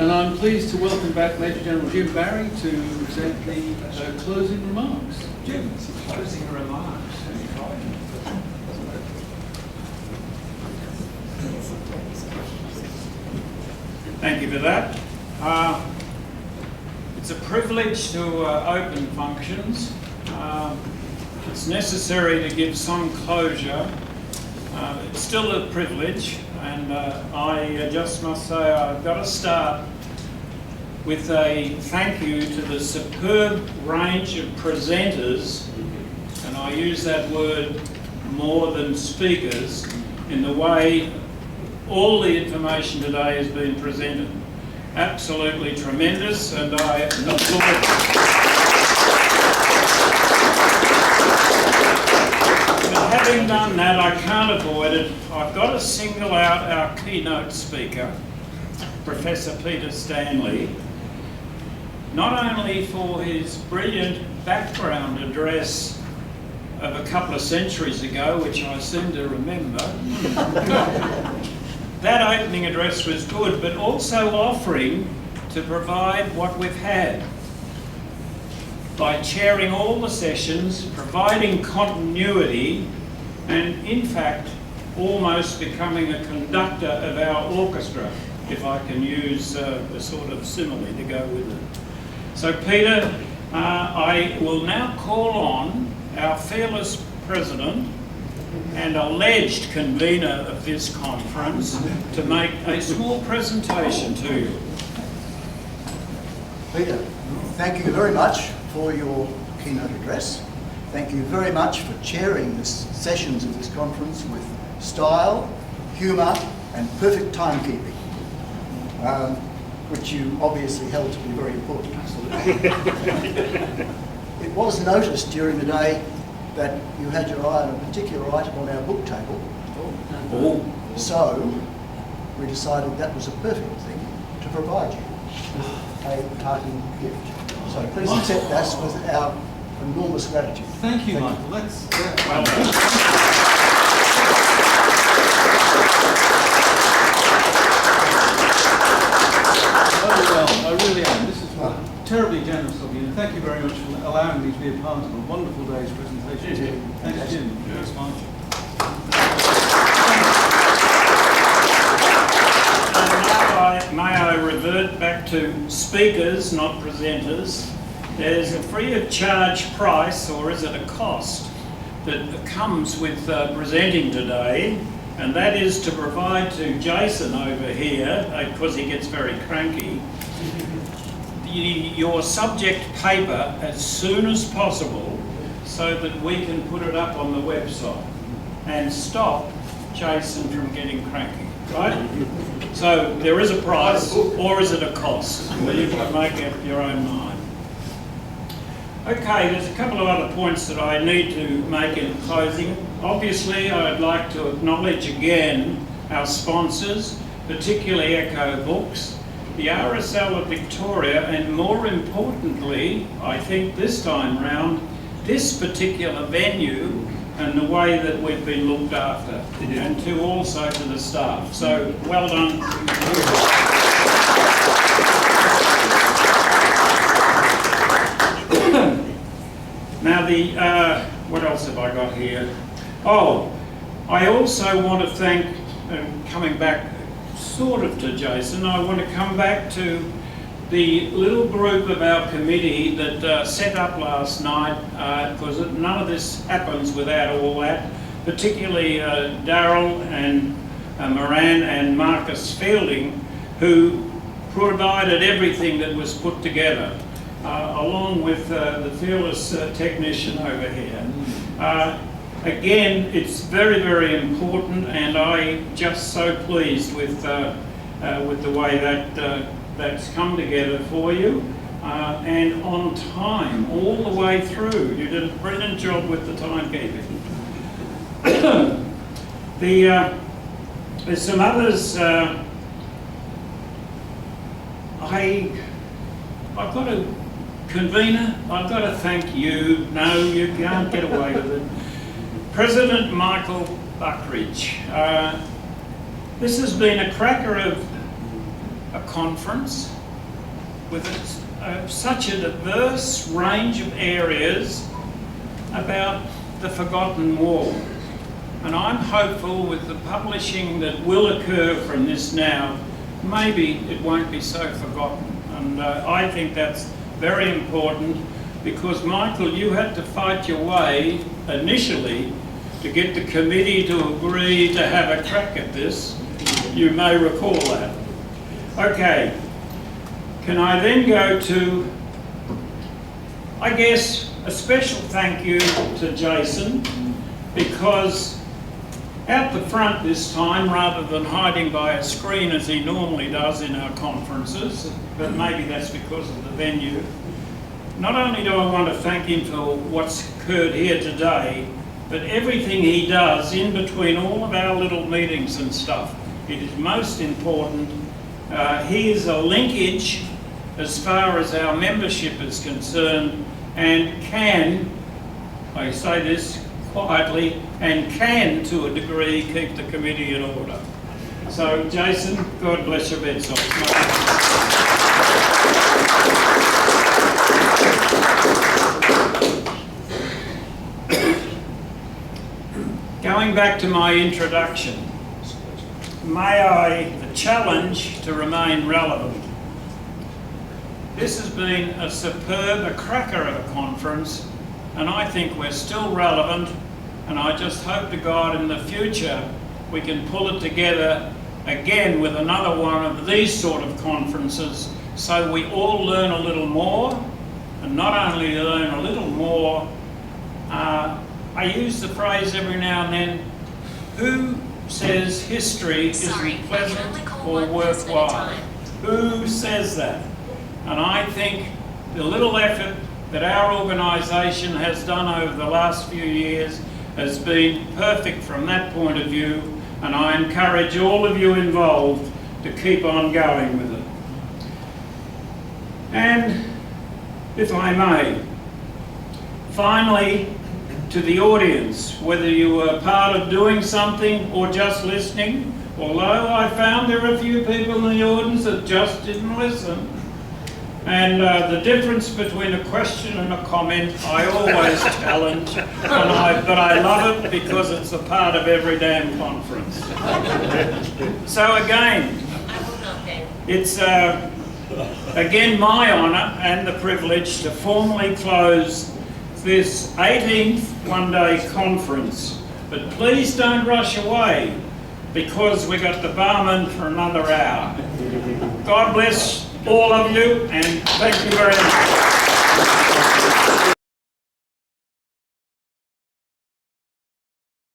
And I'm pleased to welcome back Major General Jim Barry to present the closing remarks. Jim. Closing remarks. Thank you for that. It's a privilege to open functions. It's necessary to give some closure. It's still a privilege, and I just must say I've got to start with a thank you to the superb range of presenters, and I use that word more than speakers, in the way all the information today has been presented. Absolutely tremendous, and I applaud. But having done that, I can't avoid it. I've got to single out our keynote speaker, Professor Peter Stanley, not only for his brilliant background address of a couple of centuries ago, which I seem to remember. That opening address was good, but also offering to provide what we've had by chairing all the sessions, providing continuity, and in fact almost becoming a conductor of our orchestra, if I can use a sort of simile to go with it. So Peter, I will now call on our fearless president and alleged convener of this conference to make a small presentation to you. Peter, thank you very much for your keynote address. Thank you very much for chairing the sessions of this conference with style, humour and perfect timekeeping, which you obviously held to be very important. It was noticed during the day that you had your eye on a particular item on our book table. So we decided that was a perfect thing to provide you a parting gift. So please accept this with our enormous gratitude. Thank you, Michael. Let's. I really am. This is terribly generous of you. And thank you very much for allowing me to be a part of a wonderful day's presentation. Thanks, Jim. Thanks, Mike. May I revert back to speakers, not presenters. There's a free of charge price, or is it a cost, that comes with presenting today, and that is to provide to Jason over here, because he gets very cranky, your subject paper as soon as possible so that we can put it up on the website and stop Jason from getting cranky, right? So there is a price, or is it a cost? Well, you can make up your own mind. Okay, there's a couple of other points that I need to make in closing. Obviously, I'd like to acknowledge again our sponsors, particularly Echo Books, the RSL of Victoria, and more importantly, I think this time round, this particular venue and the way that we've been looked after, and also to the staff. So, well done. Now what else have I got here? Oh, I also want to thank, coming back sort of to Jason, I want to come back to the little group of our committee that set up last night, because none of this happens without all that, particularly Darryl and Moran and Marcus Fielding, who provided everything that was put together, along with the fearless technician over here. Again, it's very, very important, and I'm just so pleased with the way that that's come together for you, and on time, all the way through. You did a brilliant job with the timekeeping. There's some others. I've got a convener. I've got to thank you. No, you can't get away with it. President Michael Buckridge. This has been a cracker of a conference with such a diverse range of areas about the forgotten war. And I'm hopeful with the publishing that will occur from this now, maybe it won't be so forgotten. And I think that's very important, because Michael, you had to fight your way initially to get the committee to agree to have a crack at this. You may recall that. Okay, can I then go to, I guess, a special thank you to Jason, because out the front this time, rather than hiding by a screen as he normally does in our conferences, but maybe that's because of the venue, not only do I want to thank him for what's occurred here today, but everything he does in between all of our little meetings and stuff. It is most important. He is a linkage as far as our membership is concerned, and can, I say this quietly, and can to a degree keep the committee in order. So Jason, God bless your bedside. Going back to my introduction, may I the challenge to remain relevant. This has been a superb, a cracker of a conference, and I think we're still relevant, and I just hope to God in the future we can pull it together again with another one of these sort of conferences, so we all learn a little more, and not only learn a little more, I use the phrase every now and then, who says history isn't pleasant or worthwhile? Who says that? And I think the little effort that our organisation has done over the last few years has been perfect from that point of view, and I encourage all of you involved to keep on going with it. And if I may, finally, to the audience, whether you were part of doing something or just listening, although I found there were a few people in the audience that just didn't listen. And the difference between a question and a comment, I always challenge, but I love it because it's a part of every damn conference. So again, it's again my honour and the privilege to formally close this 18th one-day conference. But please don't rush away, because we got the barman for another hour. God bless all of you, and thank you very much.